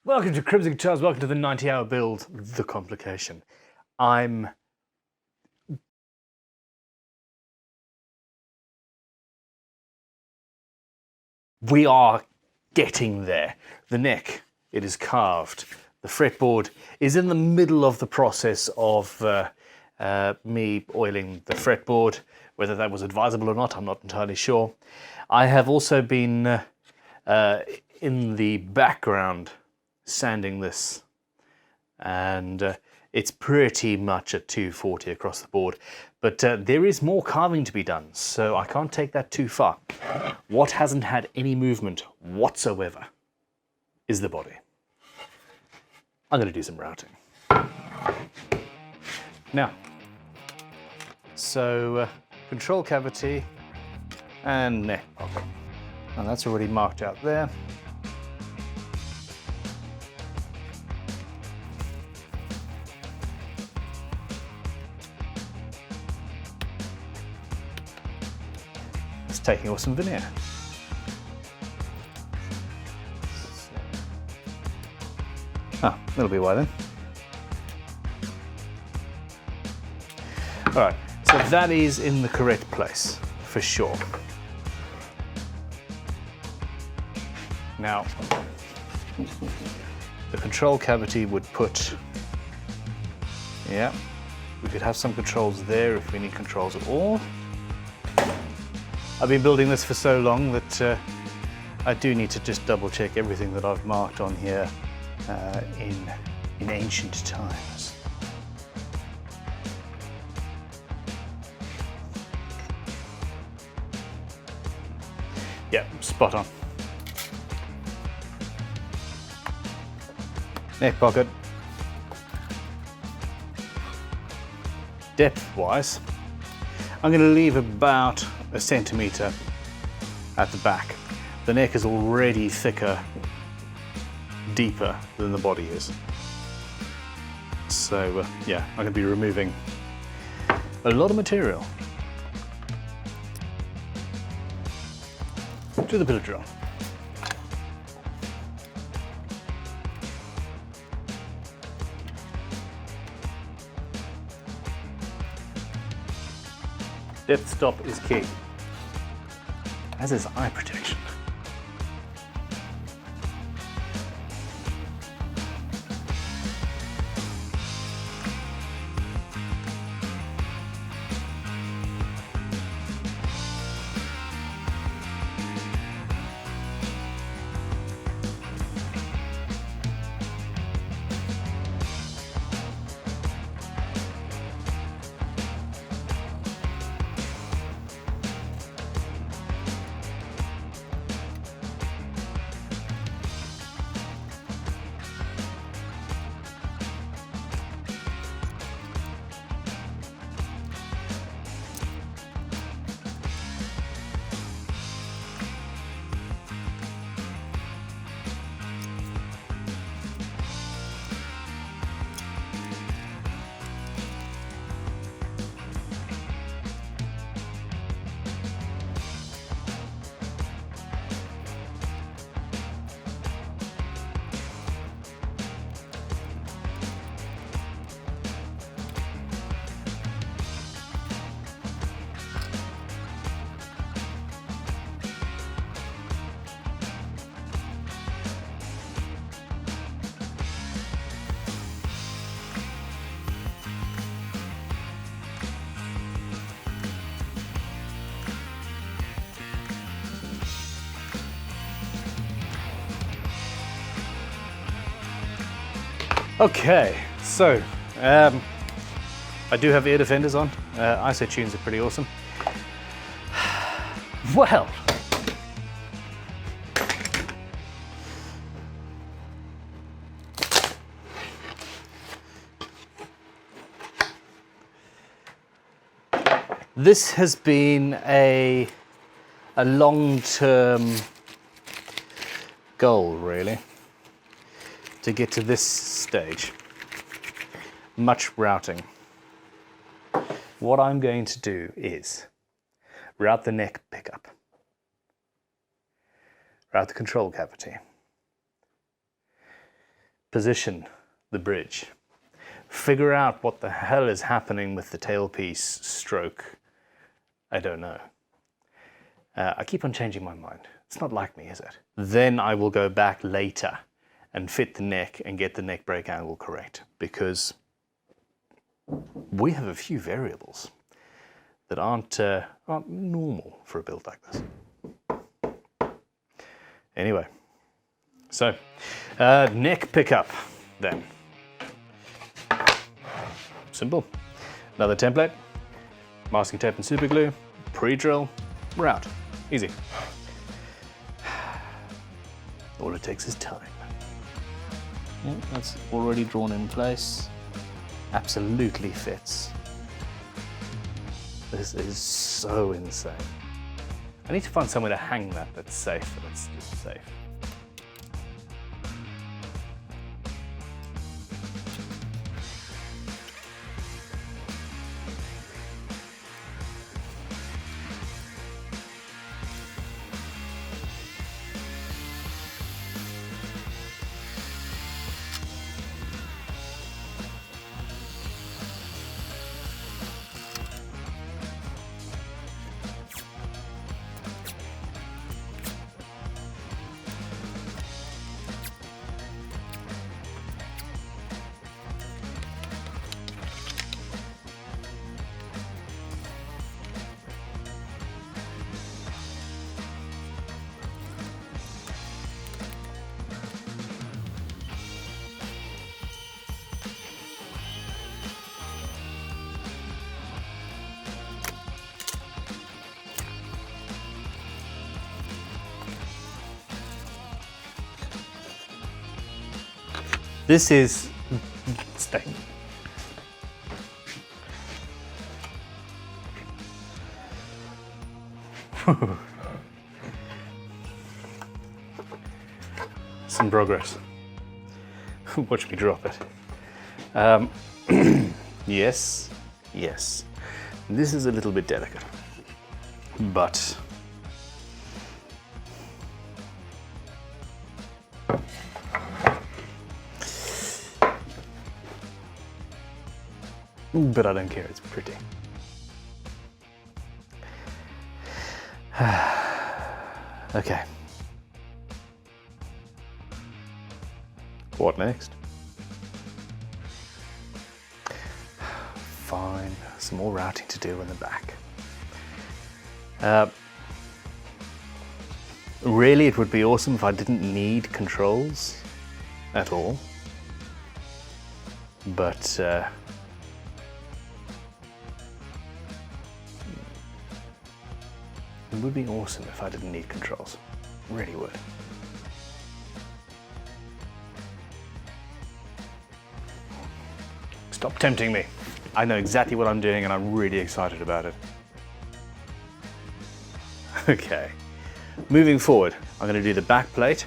Welcome to Crimson Charles, welcome to the 90-hour build, The Complication. We are getting there. The neck, it is carved. The fretboard is in the middle of the process of me oiling the fretboard. Whether that was advisable or not, I'm not entirely sure. I have also been in the background sanding this, and it's pretty much at 240 across the board, but there is more carving to be done, so I can't take that too far. What hasn't had any movement whatsoever is the body. I'm going to do some routing now. So control cavity and neck pocket, and that's already marked out there. Taking off some veneer. That'll be why then. Alright, so that is in the correct place, for sure. Now, the control cavity would put, yeah, we could have some controls there if we need controls at all. I've been building this for so long that I do need to just double check everything that I've marked on here in ancient times. Yeah, spot on. Neck pocket. Depth-wise, I'm going to leave about a centimetre at the back. The neck is already thicker, deeper than the body is. So yeah, I'm going to be removing a lot of material. To the pillar drill. Depth stop is key, as is eye protection. Okay, so I do have ear defenders on. ISO tunes are pretty awesome. Well, this has been a long-term goal, really, to get to this stage. Much routing. What I'm going to do is route the neck pickup, route the control cavity, position the bridge, figure out what the hell is happening with the tailpiece stroke. I don't know. I keep on changing my mind. It's not like me, is it? Then I will go back later and fit the neck and get the neck break angle correct, because we have a few variables that aren't normal for a build like this. Anyway, so neck pickup then. Simple. Another template, masking tape and super glue, pre-drill, we're out. Easy. All it takes is time. Yeah, that's already drawn in place. Absolutely fits. This is so insane. I need to find somewhere to hang that that's safe. That's just safe. This is stay. Some progress. Watch me drop it. Yes, yes. This is a little bit delicate, but I don't care, it's pretty. Okay. What next? Fine, some more routing to do in the back. Really, it would be awesome if I didn't need controls at all. But it would be awesome if I didn't need controls. It really would. Stop tempting me. I know exactly what I'm doing and I'm really excited about it. Okay, moving forward, I'm going to do the back plate,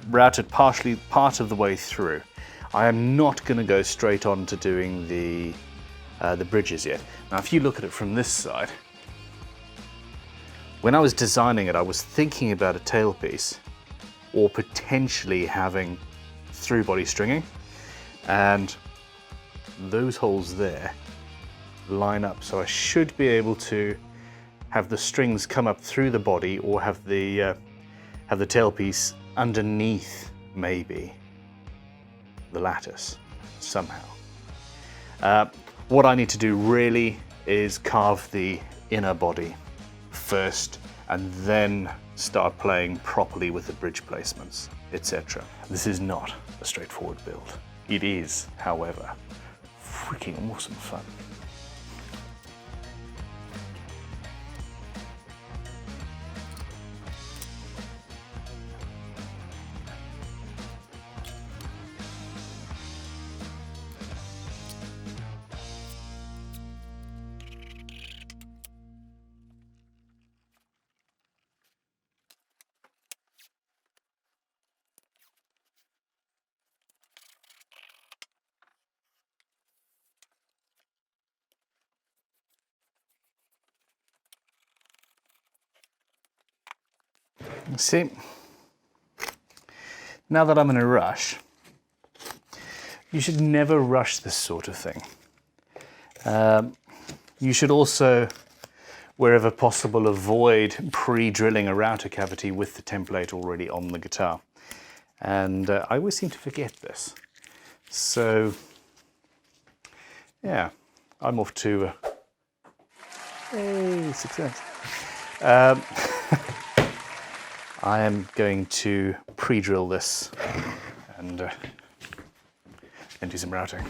routed partially part of the way through. I am not going to go straight on to doing the bridges yet. Now, if you look at it from this side, when I was designing it, I was thinking about a tailpiece or potentially having through body stringing, and those holes there line up, so I should be able to have the strings come up through the body or have the tailpiece underneath maybe the lattice somehow. What I need to do really is carve the inner body first and then start playing properly with the bridge placements, etc. This is not a straightforward build. It is, however, freaking awesome fun. See, now that I'm in a rush, You should never rush this sort of thing. You should also, wherever possible, avoid pre-drilling a router cavity with the template already on the guitar. And I always seem to forget this. So, yeah, I'm off to... hey, success. I am going to pre-drill this and do some routing.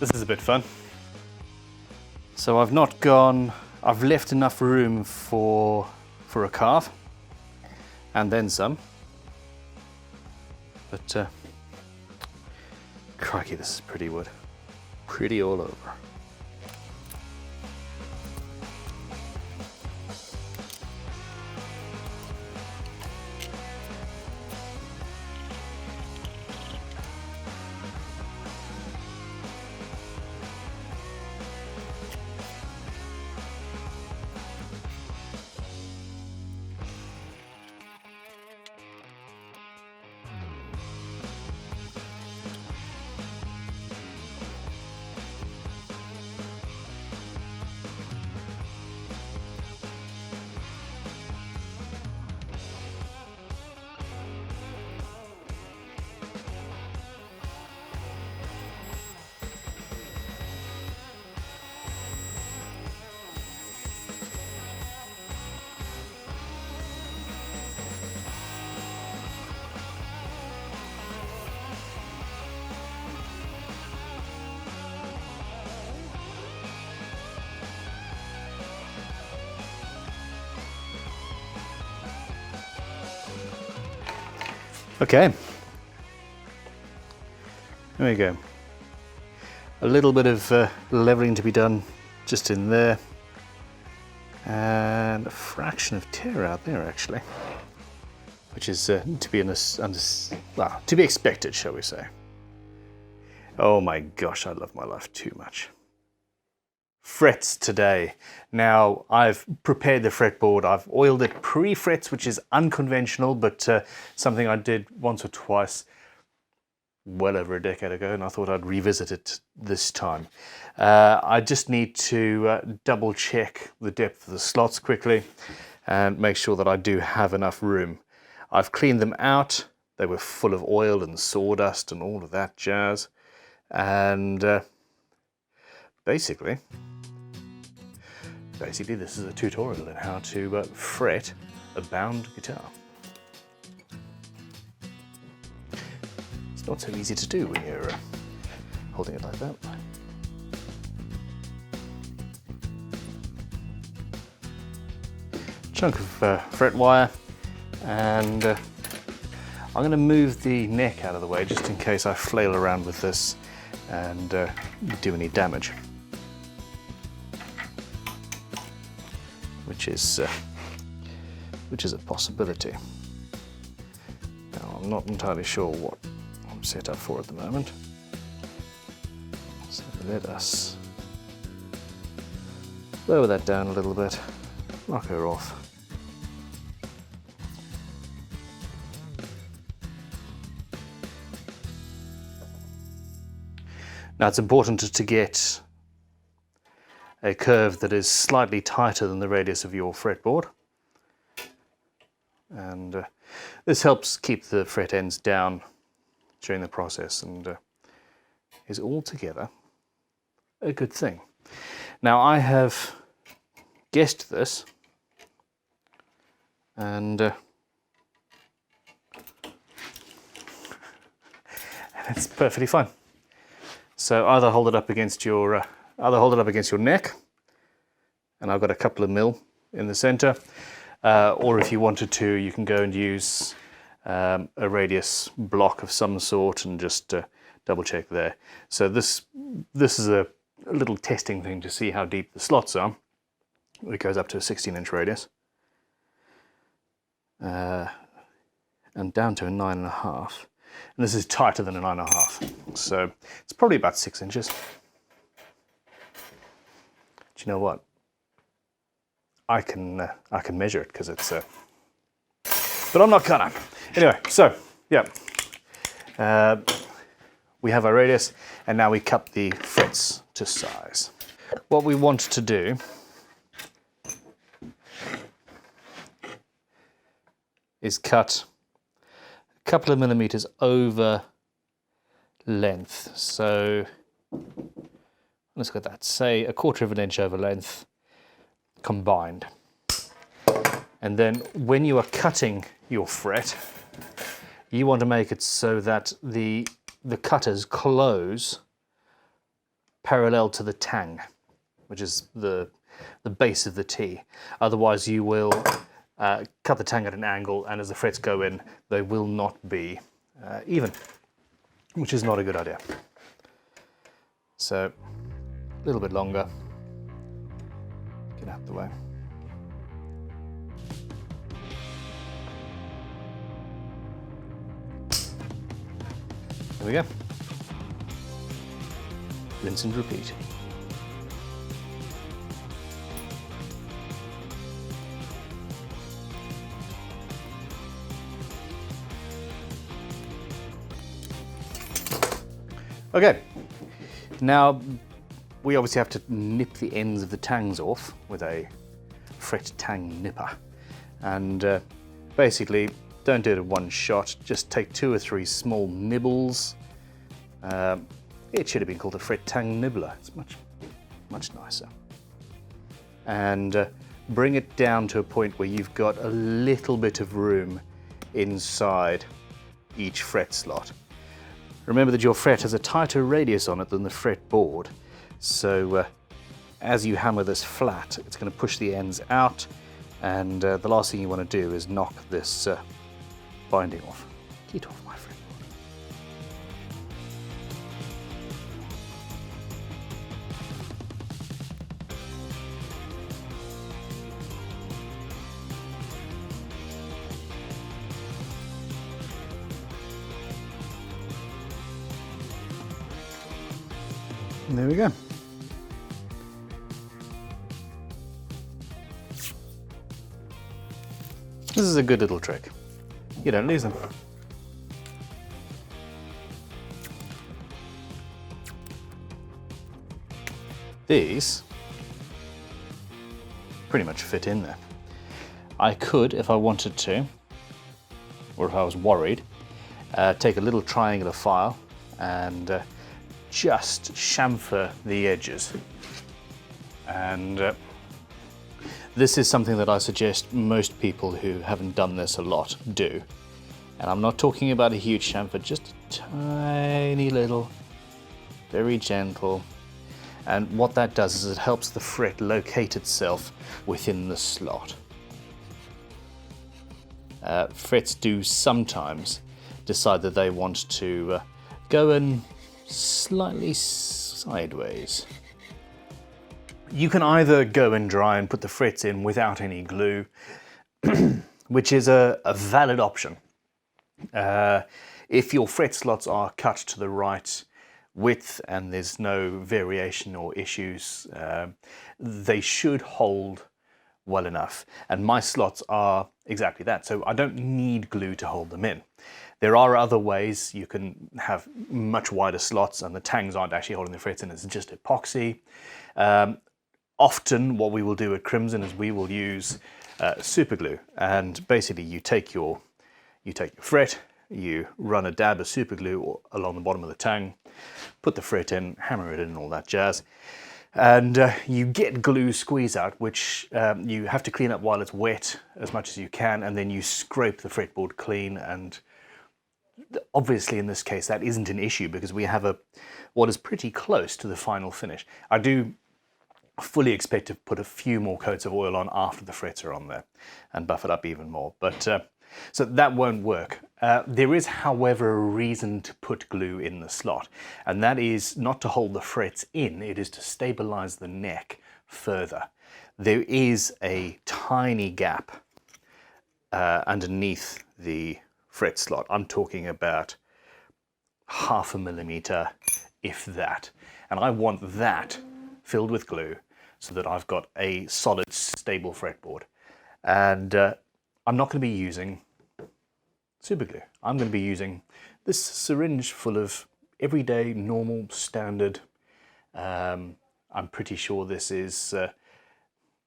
This is a bit fun. So I've left enough room for a carve, and then some. But crikey, this is pretty wood. Pretty all over. Okay, there we go. A little bit of leveling to be done just in there, and a fraction of tear out there actually, which is to be expected, shall we say. Oh my gosh, I love my life too much. Frets today. Now I've prepared the fretboard, I've oiled it pre-frets, which is unconventional, but something I did once or twice well over a decade ago, and I thought I'd revisit it this time. I just need to double check the depth of the slots quickly and make sure that I do have enough room. I've cleaned them out, they were full of oil and sawdust and all of that jazz, and basically this is a tutorial on how to fret a bound guitar. It's not so easy to do when you're holding it like that. Chunk of fret wire, and I'm going to move the neck out of the way just in case I flail around with this and do any damage. Which is a possibility. Now, I'm not entirely sure what I'm set up for at the moment, so let us lower that down a little bit, knock her off. Now it's important to get a curve that is slightly tighter than the radius of your fretboard. and this helps keep the fret ends down during the process, and is altogether a good thing. Now I have guessed this, and it's perfectly fine. So either hold it up against your neck, and I've got a couple of mil in the center, or if you wanted to, you can go and use a radius block of some sort and just double check there. So this is a little testing thing to see how deep the slots are. It goes up to a 16-inch radius, and down to a 9.5. And this is tighter than a 9.5, so it's probably about 6 inches. Do you know what? I can measure it because it's but I'm not gonna. Anyway, so yeah, we have our radius, and now we cut the frets to size. What we want to do is cut a couple of millimeters over length. So let's get that, say 1/4 of an inch over length combined. And then when you are cutting your fret, you want to make it so that the cutters close parallel to the tang, which is the base of the T. Otherwise you will cut the tang at an angle, and as the frets go in, they will not be even, which is not a good idea. So a little bit longer, get out the way. There we go. Rinse and repeat. Okay, now we obviously have to nip the ends of the tangs off with a fret tang nipper, and basically don't do it in one shot, just take 2 or 3 small nibbles. It should have been called a fret tang nibbler, it's much nicer. And bring it down to a point where you've got a little bit of room inside each fret slot. Remember that your fret has a tighter radius on it than the fretboard, so as you hammer this flat, it's going to push the ends out, and the last thing you want to do is knock this binding off. Get off my fretboard. And there we go. This is a good little trick. You don't lose them. These pretty much fit in there. I could, if I wanted to, or if I was worried, take a little triangular file and just chamfer the edges. And this is something that I suggest most people who haven't done this a lot do. And I'm not talking about a huge chamfer, just a tiny little, very gentle. And what that does is it helps the fret locate itself within the slot. Frets do sometimes decide that they want to go in slightly sideways. You can either go and dry and put the frets in without any glue, which is a valid option. If your fret slots are cut to the right width and there's no variation or issues, they should hold well enough. And my slots are exactly that, so I don't need glue to hold them in. There are other ways. You can have much wider slots and the tangs aren't actually holding the frets in, it's just epoxy. Often what we will do at Crimson is we will use super glue. And basically you take your fret, you run a dab of super glue along the bottom of the tang, put the fret in, hammer it in and all that jazz. And you get glue squeeze out, which you have to clean up while it's wet as much as you can, and then you scrape the fretboard clean. And obviously in this case that isn't an issue because we have what is pretty close to the final finish. I do fully expect to put a few more coats of oil on after the frets are on there and buff it up even more, but so that won't work. There is, however, a reason to put glue in the slot, and that is not to hold the frets in, it is to stabilize the neck further. There is a tiny gap underneath the fret slot. I'm talking about 0.5 millimeter, if that, and I want that filled with glue so that I've got a solid, stable fretboard. And I'm not going to be using super glue. I'm going to be using this syringe full of everyday, normal, standard. I'm pretty sure this is,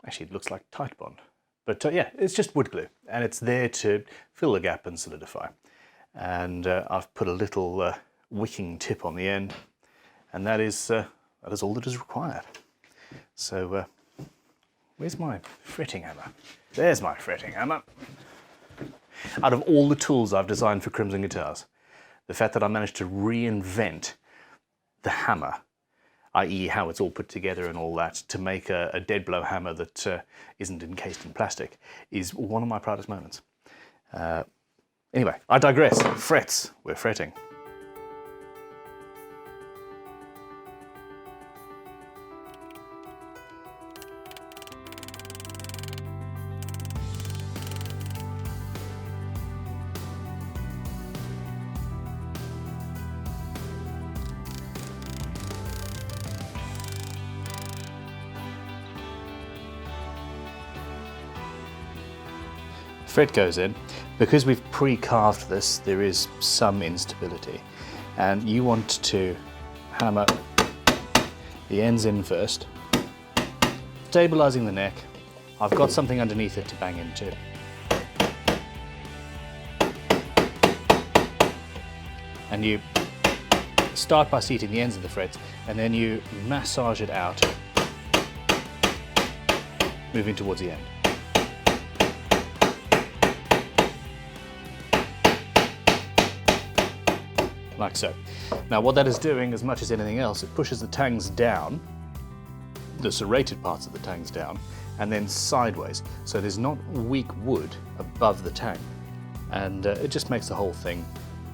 actually it looks like Titebond. But yeah, it's just wood glue, and it's there to fill the gap and solidify. And I've put a little wicking tip on the end, and that is all that is required. So where's my fretting hammer? There's my fretting hammer. Out of all the tools I've designed for Crimson guitars, the fact that I managed to reinvent the hammer, i.e. how it's all put together and all that, to make a dead blow hammer that isn't encased in plastic, is one of my proudest moments. Anyway, I digress. Frets. We're fretting. Fret goes in. Because we've pre-carved this, there is some instability, and you want to hammer the ends in first, stabilizing the neck. I've got something underneath it to bang into. And you start by seating the ends of the frets, and then you massage it out, moving towards the end. Like so. Now what that is doing, as much as anything else, it pushes the tangs down, the serrated parts of the tangs down, and then sideways, so there's not weak wood above the tang, and it just makes the whole thing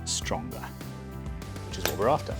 stronger, which is what we're after.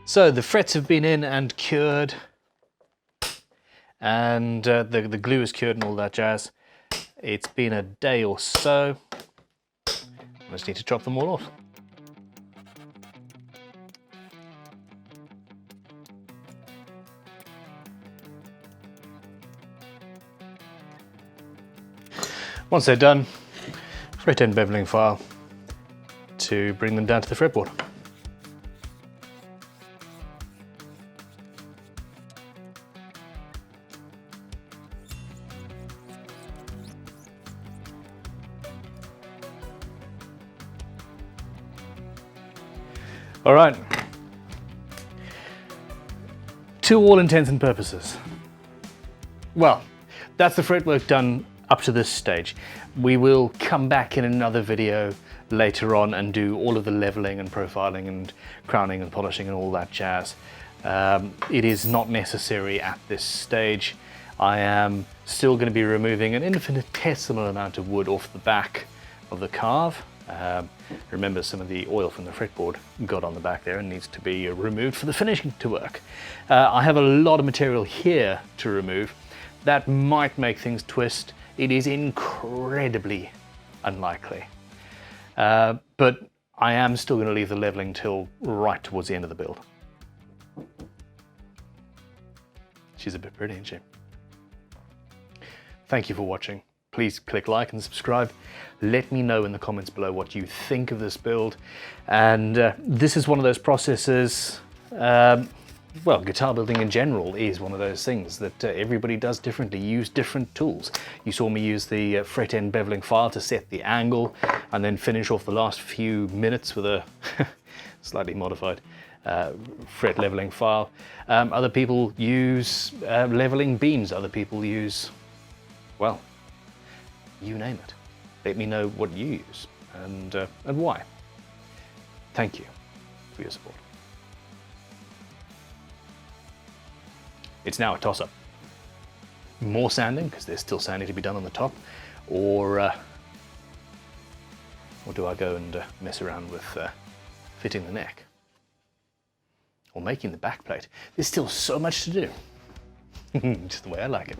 So the frets have been in and cured, and the glue is cured and all that jazz. It's been a day or so. I just need to chop them all off. Once they're done, fret end beveling file to bring them down to the fretboard. All right, to all intents and purposes, well, that's the fretwork done up to this stage. We will come back in another video later on and do all of the leveling and profiling and crowning and polishing and all that jazz. It is not necessary at this stage. I am still going to be removing an infinitesimal amount of wood off the back of the carve. Remember, some of the oil from the fretboard got on the back there and needs to be removed for the finishing to work. I have a lot of material here to remove. That might make things twist. It is incredibly unlikely. But I am still going to leave the leveling till right towards the end of the build. She's a bit pretty, isn't she? Thank you for watching. Please click like and subscribe. Let me know in the comments below what you think of this build. And this is one of those processes, well, guitar building in general is one of those things that everybody does differently, use different tools. You saw me use the fret end beveling file to set the angle and then finish off the last few minutes with a slightly modified fret leveling file. Other people use leveling beams. Other people use, well, you name it. Let me know what you use and why. Thank you for your support. It's now a toss-up. More sanding, because there's still sanding to be done on the top, or do I go and mess around with fitting the neck? Or making the back plate? There's still so much to do. Just the way I like it.